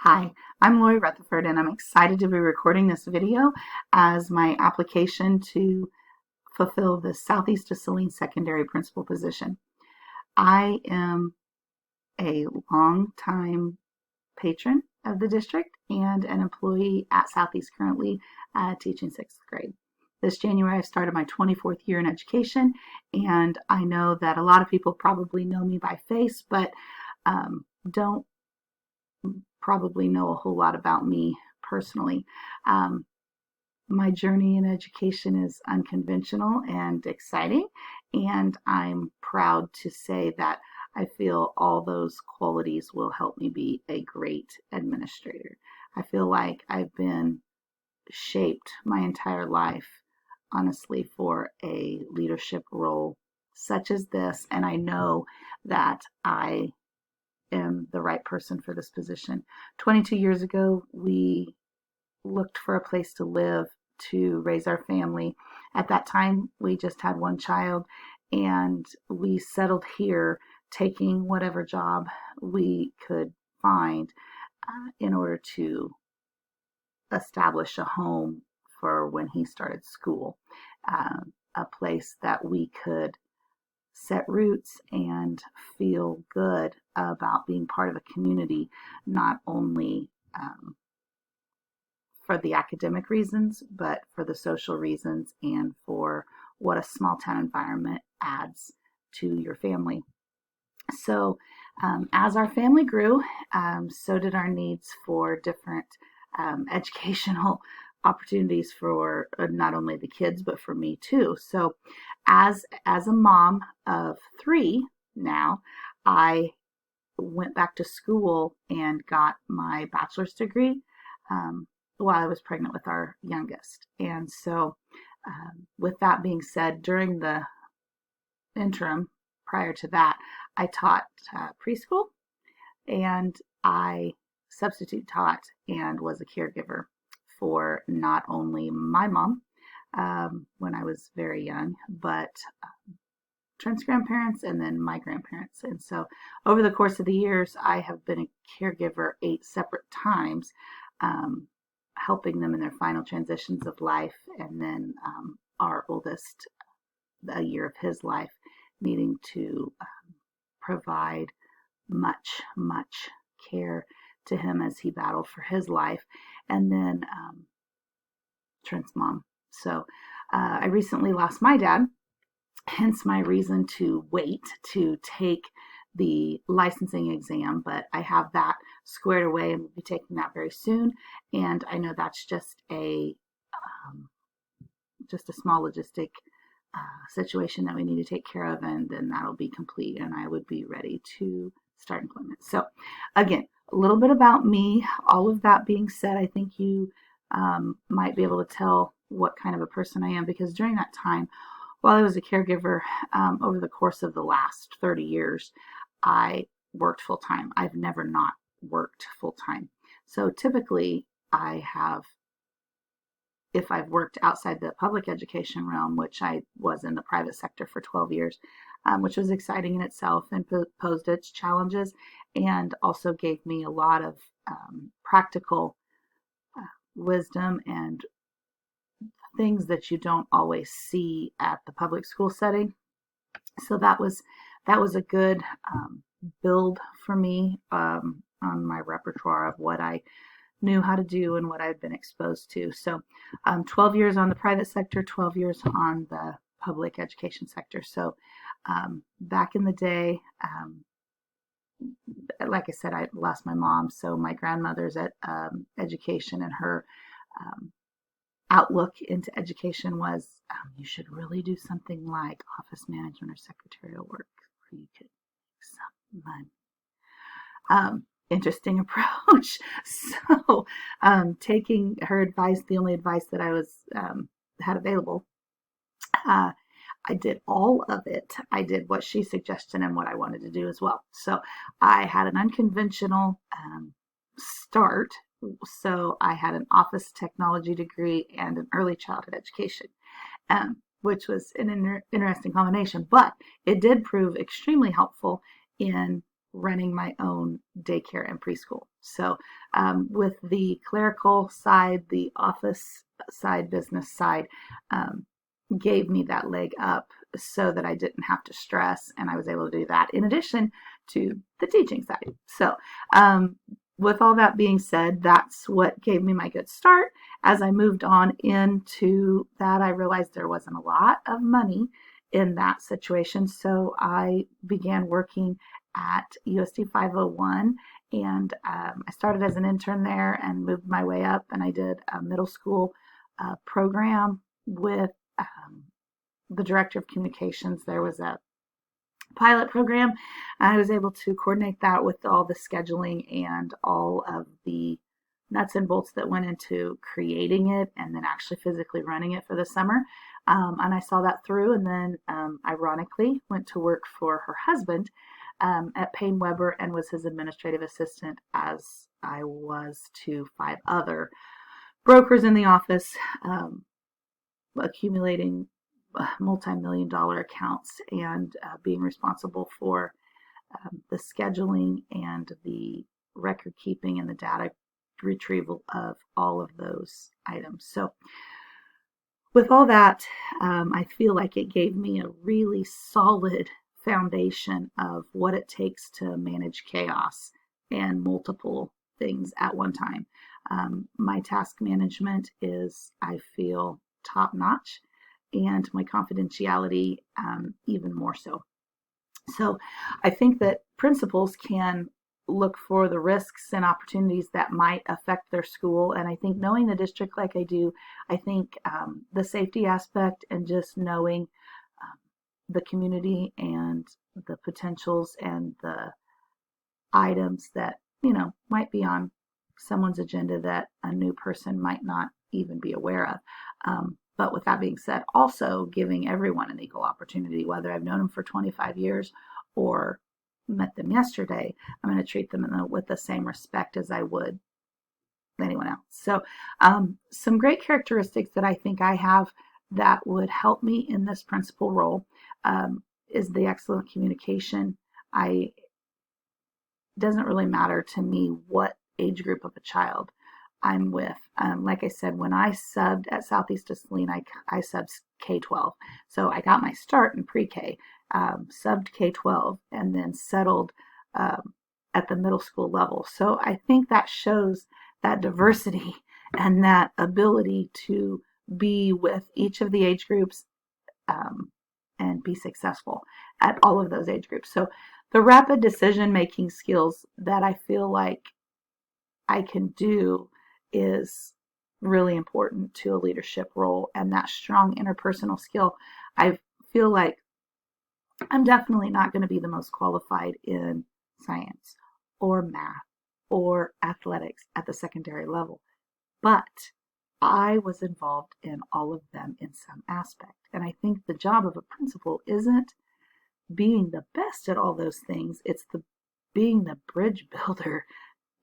Hi, I'm Laurie Rutherford, and I'm excited to be recording this video as my application to fulfill the Southeast Saline secondary principal position. I am a long-time patron of the district and an employee at Southeast currently teaching sixth grade. This January, I started my 24th year in education, and I know that a lot of people probably know me by face, but don't probably know a whole lot about me personally. Um, my journey in education is unconventional and exciting, and I'm proud to say that I feel all those qualities will help me be a great administrator. I feel like I've been shaped my entire life, honestly, for a leadership role such as this, and I know that I am the right person for this position. 22 years ago, we looked for a place to live to raise our family. At that time, we just had one child, and we settled here, taking whatever job we could find in order to establish a home for when he started school, a place that we could set roots and feel good about being part of a community, not only for the academic reasons, but for the social reasons and for what a small town environment adds to your family. So, as our family grew, so did our needs for different educational opportunities for not only the kids but for me too. So, as a mom of three now, I went back to school and got my bachelor's degree while I was pregnant with our youngest. And so, with that being said, during the interim prior to that, I taught preschool, and I substitute taught and was a caregiver for not only my mom when I was very young, but Trent's grandparents and then my grandparents. And so over the course of the years, I have been a caregiver 8 separate times, helping them in their final transitions of life. And then our oldest, a year of his life, needing to provide much care to him as he battled for his life. And then Trent's mom. So I recently lost my dad, hence my reason to wait to take the licensing exam, but I have that squared away and will be taking that very soon. And I know that's just a small logistic situation that we need to take care of, and then that'll be complete and I would be ready to start employment. So again, a little bit about me. All of that being said, I think you might be able to tell what kind of a person I am, because during that time, while I was a caregiver, over the course of the last 30 years, I worked full time. I've never not worked full time. So typically if I've worked outside the public education realm, which I was in the private sector for 12 years, which was exciting in itself and posed its challenges, and also gave me a lot of practical wisdom and things that you don't always see at the public school setting. So that was a good build for me on my repertoire of what I knew how to do and what I'd been exposed to. So 12 years on the private sector, 12 years on the public education sector. So back in the day, like I said, I lost my mom. So my grandmother's education and her outlook into education was you should really do something like office management or secretarial work where you could make some money. Interesting approach. So taking her advice, the only advice that I was had available, I did all of it. I did what she suggested and what I wanted to do as well. So I had an unconventional start. So I had an office technology degree and an early childhood education, which was an interesting combination, but it did prove extremely helpful in running my own daycare and preschool. So with the clerical side, the office side, business side, um, gave me that leg up so that I didn't have to stress, and I was able to do that in addition to the teaching side. So um, with all that being said, that's what gave me my good start. As I moved on into that, I realized there wasn't a lot of money in that situation. So I began working at USD 501, and I started as an intern there and moved my way up, and I did a middle school program with the director of communications. There was a pilot program. I was able to coordinate that with all the scheduling and all of the nuts and bolts that went into creating it and then actually physically running it for the summer. And I saw that through, and then ironically went to work for her husband at Payne Weber and was his administrative assistant, as I was to 5 other brokers in the office, accumulating multi-million-dollar accounts and being responsible for the scheduling and the record keeping and the data retrieval of all of those items. So with all that, I feel like it gave me a really solid foundation of what it takes to manage chaos and multiple things at one time. My task management is, I feel, top notch, and my confidentiality even more so. So I think that principals can look for the risks and opportunities that might affect their school. And I think knowing the district like I do, I think the safety aspect and just knowing the community and the potentials and the items that, might be on someone's agenda that a new person might not even be aware of. But with that being said, also giving everyone an equal opportunity, whether I've known them for 25 years or met them yesterday, I'm going to treat them with the same respect as I would anyone else. So some great characteristics that I think I have that would help me in this principal role is the excellent communication. It doesn't really matter to me what age group of a child I'm with. Like I said, when I subbed at Southeast Saline, I subbed K-12. So I got my start in pre-K, subbed K-12, and then settled at the middle school level. So I think that shows that diversity and that ability to be with each of the age groups and be successful at all of those age groups. So the rapid decision-making skills that I feel like I can do is really important to a leadership role, and that strong interpersonal skill. I feel like I'm definitely not going to be the most qualified in science or math or athletics at the secondary level, but I was involved in all of them in some aspect. And I think the job of a principal isn't being the best at all those things, it's being the bridge builder,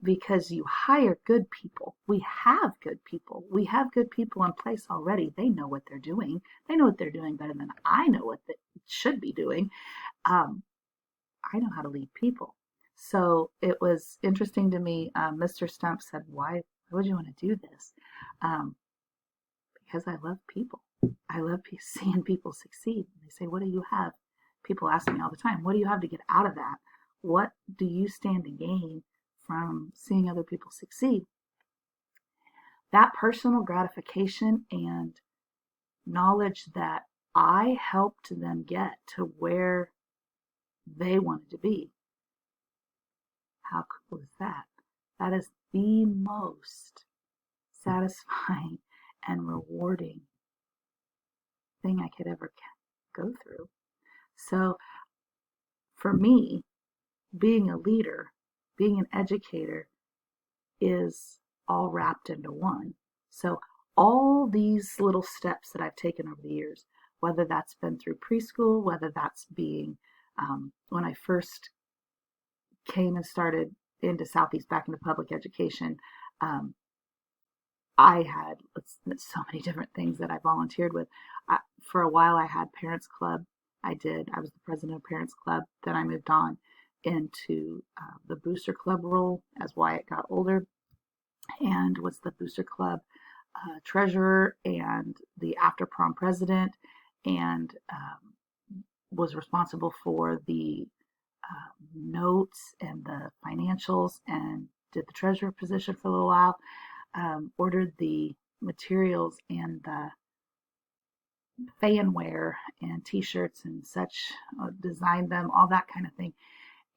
because you hire good people. We have good people. We have good people in place already. They know what they're doing. They know what they're doing better than I know what they should be doing. I know how to lead people. So it was interesting to me. Mr. Stump said, why would you want to do this? Because I love people. I love seeing people succeed. They say, what do you have? People ask me all the time, what do you have to get out of that? What do you stand to gain from seeing other people succeed? That personal gratification and knowledge that I helped them get to where they wanted to be. How cool is that? That is the most satisfying and rewarding thing I could ever go through. So for me, being a leader, being an educator is all wrapped into one. So all these little steps that I've taken over the years, whether that's been through preschool, whether that's being when I first came and started into Southeast back into public education, I had so many different things that I volunteered with. For a while, I had Parents Club. I was the president of Parents Club. Then I moved on into the Booster Club role as Wyatt got older, and was the Booster Club treasurer and the after prom president, and was responsible for the notes and the financials, and did the treasurer position for a little while, ordered the materials and the fanware and t-shirts and such, designed them, all that kind of thing,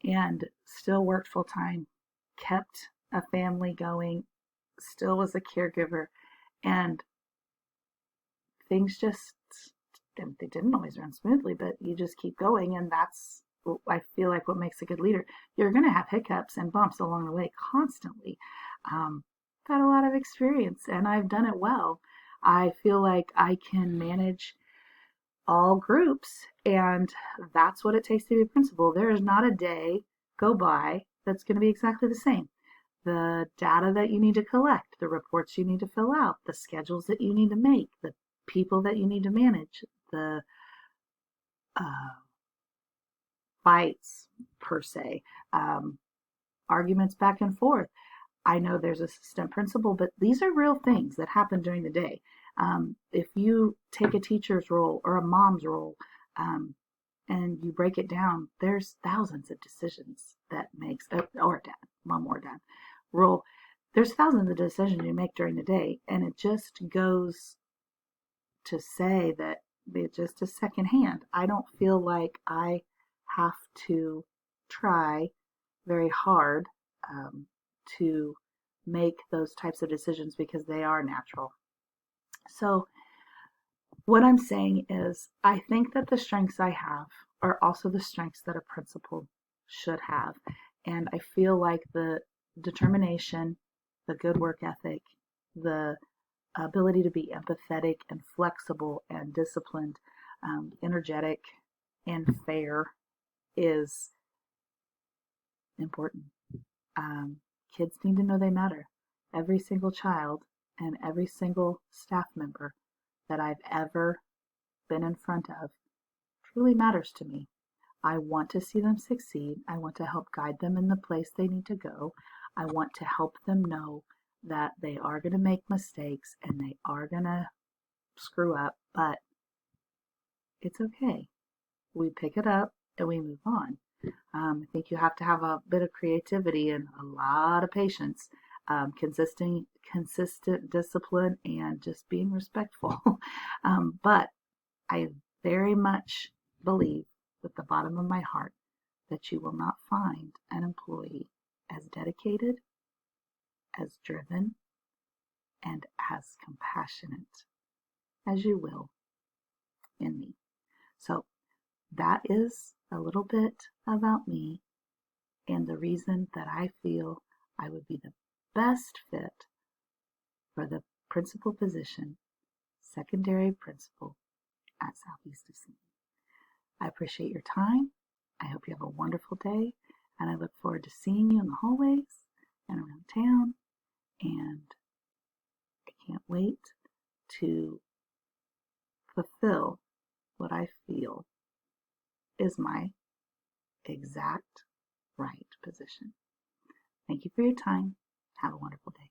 and still worked full time, kept a family going, still was a caregiver, and things just, they didn't always run smoothly, but you just keep going, and that's, I feel like, what makes a good leader. You're going to have hiccups and bumps along the way constantly. Got a lot of experience, and I've done it well. I feel like I can manage all groups, and that's what it takes to be a principal. There is not a day go by that's going to be exactly the same. The data that you need to collect, the reports you need to fill out, the schedules that you need to make, the people that you need to manage, the fights per se, arguments back and forth. I know there's assistant principal, but these are real things that happen during the day. If you take a teacher's role or a mom's role, and you break it down, there's thousands of decisions that makes, or dad, mom or dad role. There's thousands of decisions you make during the day, and it just goes to say that it's just a second hand. I don't feel like I have to try very hard to make those types of decisions because they are natural. So what I'm saying is, I think that the strengths I have are also the strengths that a principal should have. And I feel like the determination, the good work ethic, the ability to be empathetic and flexible and disciplined, energetic and fair is important. Kids need to know they matter. Every single child and every single staff member that I've ever been in front of truly matters to me. I want to see them succeed. I want to help guide them in the place they need to go. I want to help them know that they are going to make mistakes and they are going to screw up, but it's okay. We pick it up and we move on. I think you have to have a bit of creativity and a lot of patience, consistent discipline, and just being respectful. But I very much believe with the bottom of my heart that you will not find an employee as dedicated, as driven, and as compassionate as you will in me. So that is a little bit about me and the reason that I feel I would be the best fit for the principal position, secondary principal at Southeast Assembly. I appreciate your time. I hope you have a wonderful day, and I look forward to seeing you in the hallways and around town, and I can't wait to fulfill what I feel is my exact right position. Thank you for your time. Have a wonderful day.